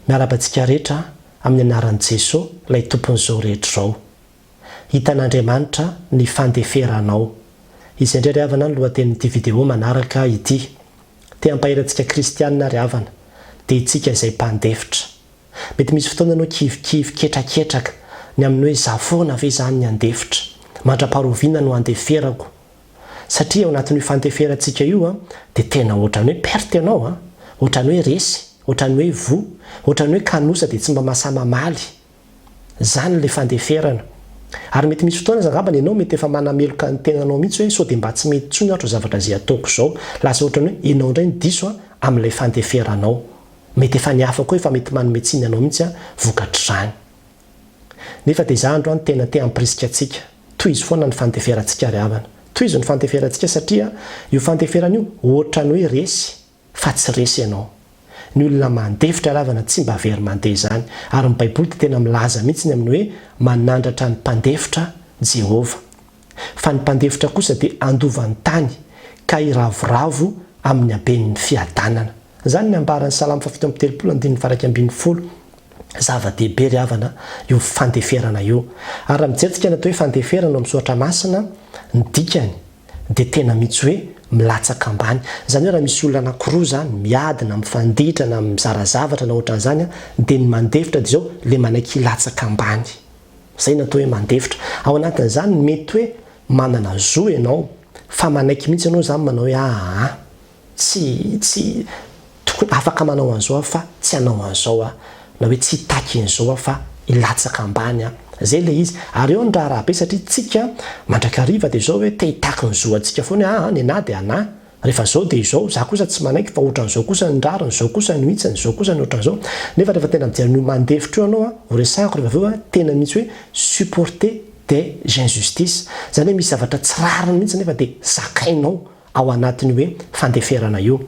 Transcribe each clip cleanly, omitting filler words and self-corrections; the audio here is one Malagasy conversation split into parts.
miarabantsika rehetra amin'ny anaran'i Jesosy ilay tompon'izao rehetra izao. Hitan'Andriamanitra ny fandeferanao. Izay indray ry havana ny lohatenin'ity video manaraka ity. Te hampaherantsika kristianina ry havana dia itsika izay mpandefitra. Mety misy fotoana ianao kivikivy ketraketraka ny amin'ny hoe izaho foana ve izany ny andefitra, mandra-paharoviana no andeferako. Satria ao anatin'io fandeferantsika io dia tena ohatrany hoe perte ianao, ohatrany hoe resy, ohatrany hoe vo, ohatrany hoe kanosa dia tsy mba masamamaly. Zany ilay fandeferana. Ary mety misy fotoana zangambany ianao mety efa manameloka ny tenanao mihitsy hoe sao dia mba tsy mety intsony ohatra zavatra izay ataoko izao. Lasa ohatrany hoe ianao indray ny diso amin'ilay fandeferanao. Mety efa nihafa koa efa mety manometsiny ianao mihitsy vokatr'izany. Nefa dia izaho androany tena te hampirisika antsika. Toy izy foana ny fandeferantsika ry havana. Toy izy ny fandeferantsika satria io fandeferana io ohatrany hoe resy fa tsy resy ianao. Ny olona mandefitra ry havana tsy mba very mandeha izany. Ary ny Baiboly dia tena milaza mihitsy ny amin'ny hoe manandratra ny mpandefitra Jehova. Fa ny mpandefitra kosa dia andovan'ny tany ka hiravoravo amin'ny haben'ny fiadanana. Zany ny ambaran'ny Salamo 7:30 zava-dehibe ry havana io fandeferana io. Ary raha mijery natao hoe fandeferana amin'ny soratra masina, ny dikany dia tena mihitsy hoe milatsaka ambany. Zany hoe raha misy olona anankiroa zany miadina, mifanditra na mizara zavatra na ohatran'izany dia ny mandefitra dia izao ilay manaiky hilatsaka ambany. Zay natao hoe mandefitra. Ao anatin'izany mety hoe manana zo ianao fa manaiky mihitsy ianao zany manao hoe tsy afaka manao an'izao fa tsy hanao an'izao na hoe tsy hitaky an'izao fa hilatsaka ambany. Zay ilay izy. Ary eo ny raha rahabe satria tsika mandrakariva dia izao hoe te hitaky ny zo antsika foana ny ana dia ana. Rehefa izao dia izao, za kosa tsy manaiky fa ohatran'izao kosa ny rariny, izao kosa ny hitsany, izao kosa ny ohatran'izao. Nefa rehefa tena mijery ny mandefitra io ianao ho resahako rehefa aveo tena mihitsy hoe supporter des injustices. Zany hoe misy zavatra tsy rariny mihitsy nefa dia zakainao ao anatiny hoe fandeferana io.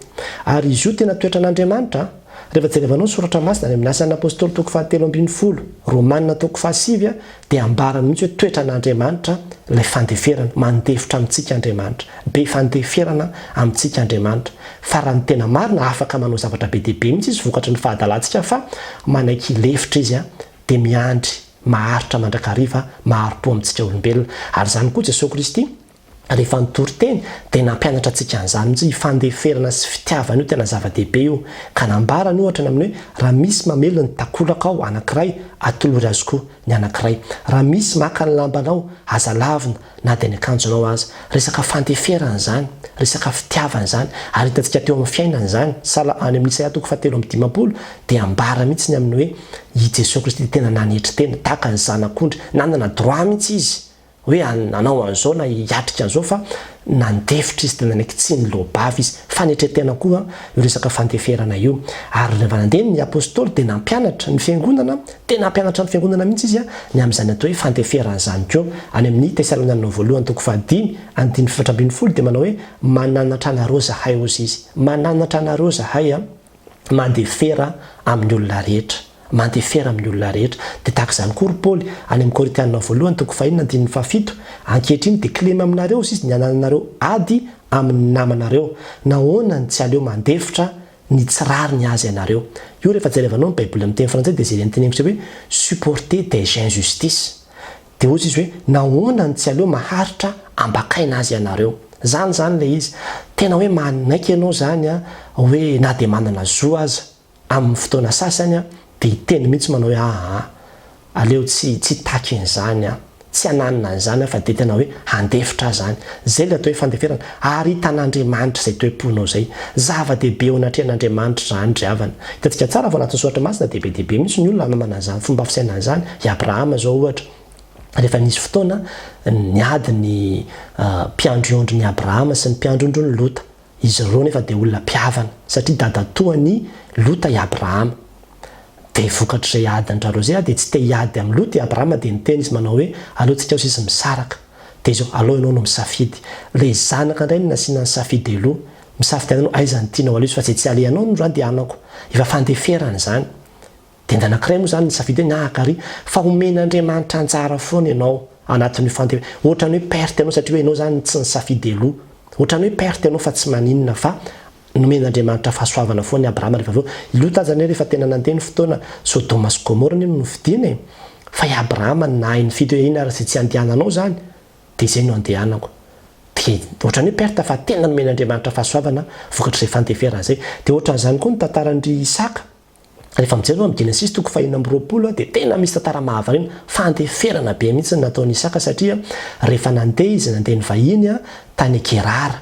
Ary izy io tena toetra an'Andriamanitra. Rehefa jerevanao soratra masina any amin'ny asan'ny apôstôly 7:12, Romanina 9:7 dia ambarany mihitsy hoe toetra an'Andriamanitra ilay fandeferana, mandefitra amintsika Andriamanitra, be fandeferana amintsika Andriamanitra. Fa raha ny tena marina afaka manao zavatra be dia be mihitsy izy vokatry ny fahadalantsika fa manaiky lefitra izy dia miandry maharitra mandrakariva maharo-po amintsika olombelona. Ary zany koa Jesosy Kristy rehefa nitory teny dia nampianatra antsika an'izany mihitsy fandeferana sy fitiavana io tena zava-dehibe io. Ka nambarany ohatra amin'ny hoe raha misy mamelo ny takolaka ao anankiray, atolory azy koa ny anankiray. Raha misy maka ny lambanao, aza lavina na dia ny akanjonao aza. Resaka fandeferana izany, resaka fitiavana izany. Ary hitantsika teo amin'ny fiainana izany. Sala any amin'ny Isaia 7:50 dia ambara mihitsy ny amin'ny hoe i Jesosy Kristy tena nanetry tena tahaka ny zanak'ondry, nanana droit mihitsy izy hoe anao an'izao na hiatrika an'izao fa nandefitra izy tena naiky tsy nylobavy izy fanetretena koa io resaka fandeferana io. Ary rehefa nandeha ny apôstôly dia nampianatra ny fiangonana, tena nampianatra ny fiangonana mihitsy izy ny amin'izany atao hoe fandeferana izany keo. Any amin'ny Tesalonika 2:5-7 dia manao hoe mananatra anareo zahay ozy izy, mananatra anareo zahay mandefera amin'ny olona rehetra. Mandefera amin'ny olona rehetra. Dia tahaka izany koa ry Paoly any amin'ny Korintianina 1:5-7 ankehitriny dia kilema aminareo izy ny anananareo ady amin'ny namanareo, nahoana ny tsy aleo mandefitra ny tsy rariny azy ianareo. Io rehefa jerevanao ny Baiboly amin'ny teny frantsay dia zay teneniko hoe supporter des injustices. Dia ohatsy izy hoe nahoana ny tsy aleo maharitra ambakaina azy ianareo. Zany ilay izy. Tena hoe manaiky ianao zany hoe na dia manana zo aza amin'ny fotoana sasany dia hiteny mihitsy manao hoe aleo tsy taky an'izany tsy hananina an'izany fa dia tena hoe handefitra zany. Zay ilay atao hoe fandeferana. Ary hitan'Andriamanitra izay toe-ponao zay. Zava-dehibe ao anatrehan'Andriamanitra zany ry havana. Hitantsika tsara vao anatin'ny soratra masina dehibe dehibe mihitsy ny olona manana an'izany fomba fisaina an'izany. I Abrahama zao ohatra. Rehefa nisy fotoana niady ny mpiandro ny Abrahama sy ny mpiandro ny Lota. Izy ireo nefa dia olona mpiavana satria dadatoan'ny Lota i Abrahama. Dia vokatr'izay adin-drareo zay dia tsy te hiady amin'ny Lota i Abrahama dia niteny izy manao hoe aleotsika sisy misaraka. Dia izao aleo ianao no misafidy. Ilay zanaka indray no nasiana ny safidy aloha. Misafidy anao aiza ny tianao aleozy fa tsy aleanao no zany dia anako. Efa fandeferana izany. Dia ny anankiray moa zany ny safidy hoe nahakary fa omen'Andriamanitra anjara foana ianao anatin'ny fandeferana. Ohatrany hoe perte ianao satria hoe ianao zany tsy nisafidy aloha. Ohatrany hoe perte ianao fa tsy maninona fa nomen'andriamanitra fahasoavana foana Abrahama rehefa aveo ilotazany rehefa tena nandeha ny fotoana Sodoma sy Gomora no novidina fa i Abrahama nahay ny fito iny ary tsy andehananao zany dia izay no andehanako dia ohatrany hoe perta fa tena nomen'andriamanitra fahasoavana vokatr'izay fandeferana zay dia ohatran'izany koa ny tantarandry Isaka rehefa mijery amin'ny Genesis 4:20 dia tena misy tantara mahavarina fandeferana be mihitsy nataon'i Isaka satria rehefa nandeha izy nandeha ny vahiny tany Gerara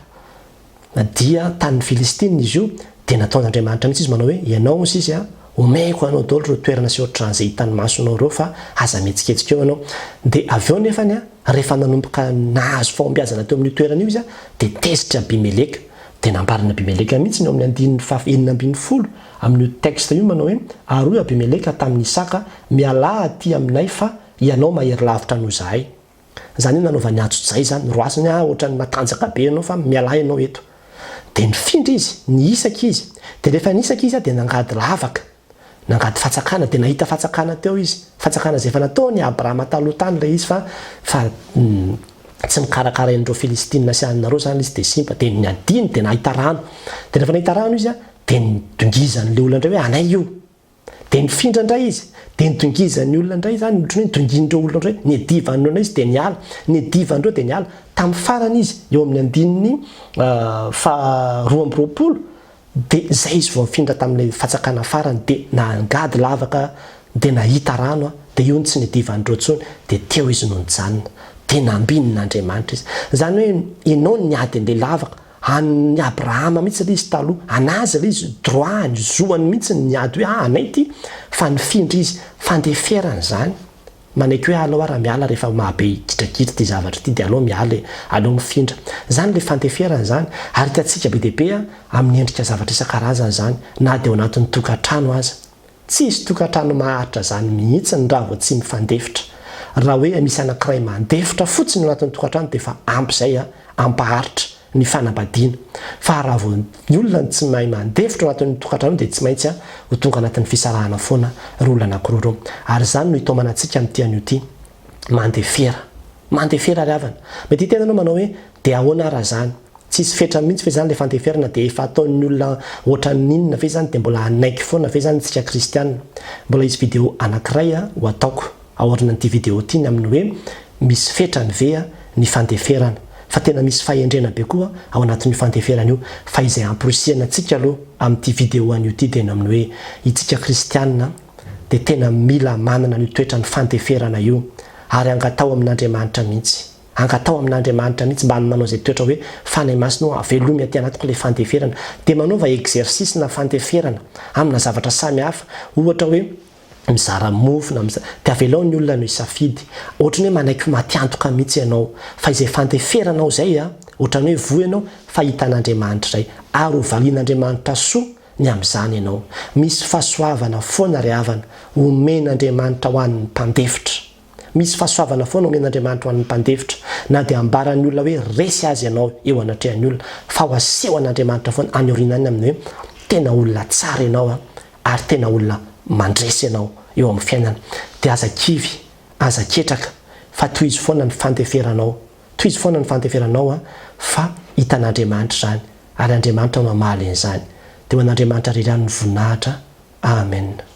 dia tany Filistina izy io dia nataon'andriamanitra mihitsy izy manao hoe ianao izy omeko anao daholo ireo toerana sy ohatran'izay hitany masonao ireo fa aza mihetsiketsika eo anao dia avy eo nefany rehefa nanomboka nahazo fahombiazana teo amin'ny toerana io izy dia tezitra Abimeleka dia nambarina Abimeleka mihitsy ny amin'ny 9:10 amin'io texte io manao hoe ary io Abimeleka tamin'ny Isaka miala aty aminay fa ianao mahery lavitra noho zahay zany hoe nanaovany atso-zay zany roasiny ohatrany matanjaka be ianao fa miala ianao eto dia nifindra izy ny Isaka izy dia rehefa ny Isaka izy dia nangady lavaka nangady fatsakana dia nahita fatsakana teo izy fatsakana zay efa nataony Abrahama taloha tany ilay izy fa tsy mikarakara indreo Filistina sy anareo zany izy dia simba dia niadiny dia nahita rano dia rehefa nahita rano izy dia nidongizan'ilay olona indray hoe anay io dia nifindra indray izy dia nidongizan'ny olona indray zany ohatrany hoe nidongin'ireo olona indray niadivan'ireo indray izy dia niala niadivan'ireo dia niala tamin'ny farany izy eo amin'ny andininy 2:20 dia zay izy vao mifindra tamin'ilay fatsakana farany dia nangady lavaka dia nahita rano dia io ny tsy niadivan'ireo tsony dia teo izy no nijanona dia nambinin'Andriamanitra izy zany hoe ianao niady an'ilay lavaka any Abrahama mihitsy ilay izy taloha anazy ilay izy droit ny zoany mihitsy niady hoe anay ty fa nifindra izy fandeferana zany manaiky hoe alao raha miala rehefa mahabe kitrakitra ty zavatra ty dia alao miala alao mifindra zany le fandeferana zany ary hitantsika be deaibe amin'ny endrika zavatra isan-karazany zany na dia ao anatin'ny tokantrano aza tsy izy tokantrano maharitra zany mihitsy ny raha vao tsy mifandefitra raha hoe misy anankiray mandefitra fotsiny ao anatin'ny tokantrano dia fa ampy zay ampaharitra ny fanambadiana fa raha vao ny olona tsy mahay mandefitra ao anatin'ny tokantrano dia tsy maintsy ho tonga anatin'ny fisarahana foana ry olona anankiroa ireo ary zany no hitomanantsika amin'ity an'io ty mandefera ry havana mety tena anao manao hoe dia ahoana raha zany tsisy fetra mihitsy fe zany le fandeferana dia efa ataon'ny olona ohatran'inona ve zany dia mbola anaiky foana ve zany tsika kristianina mbola izy video anankiray ho ataoko aorina n'ity video ty ny amin'ny hoe misy fetrany ve ny fandeferana fa tena misy fahendrena be koa ao anatin'io fandeferana io fa izay amporisiana antsika aloha amin'ity video an'io ty dia amin'ny hoe itsika kristianina dia tena mila manana ny toetra ny fandeferana io ary angatao amin'Andriamanitra mihitsy mba manao zay toetra hoe fanay masina avelomy aty anatiko le fandeferana dia manaova exercice na fandeferana amina zavatra samy hafa ohatra hoe mizara mofona dia avelao ny olona no isafidy ohatrany hoe manaiky matiantoka mihitsy ianao fa izay fandeferanao zay ohatrany hoe voa ianao fa hitan'Andriamanitra zay ary ho valian'Andriamanitra soa ny amin'izany ianao misy fahasoavana foana ry havana omen'Andriamanitra ho an'ny mpandefitra misy fahasoavana foana omen'Andriamanitra ho an'ny mpandefitra na dia ambaran'ny olona hoe resy azy ianao eo anatrehan'ny olona fa ho aseho an'Andriamanitra foana anyorinany amin'ny hoe tena olona tsara ianao ary tena olona mandresy ianao eo amin'ny fiainana dia aza kivy aza ketraka fa toy izy foana ny fandeferanao fa hitan'Andriamanitra zany ary Andriamanitra no mamaly an'izany dia ho an'Andriamanitra rirany ny voninahitra amen.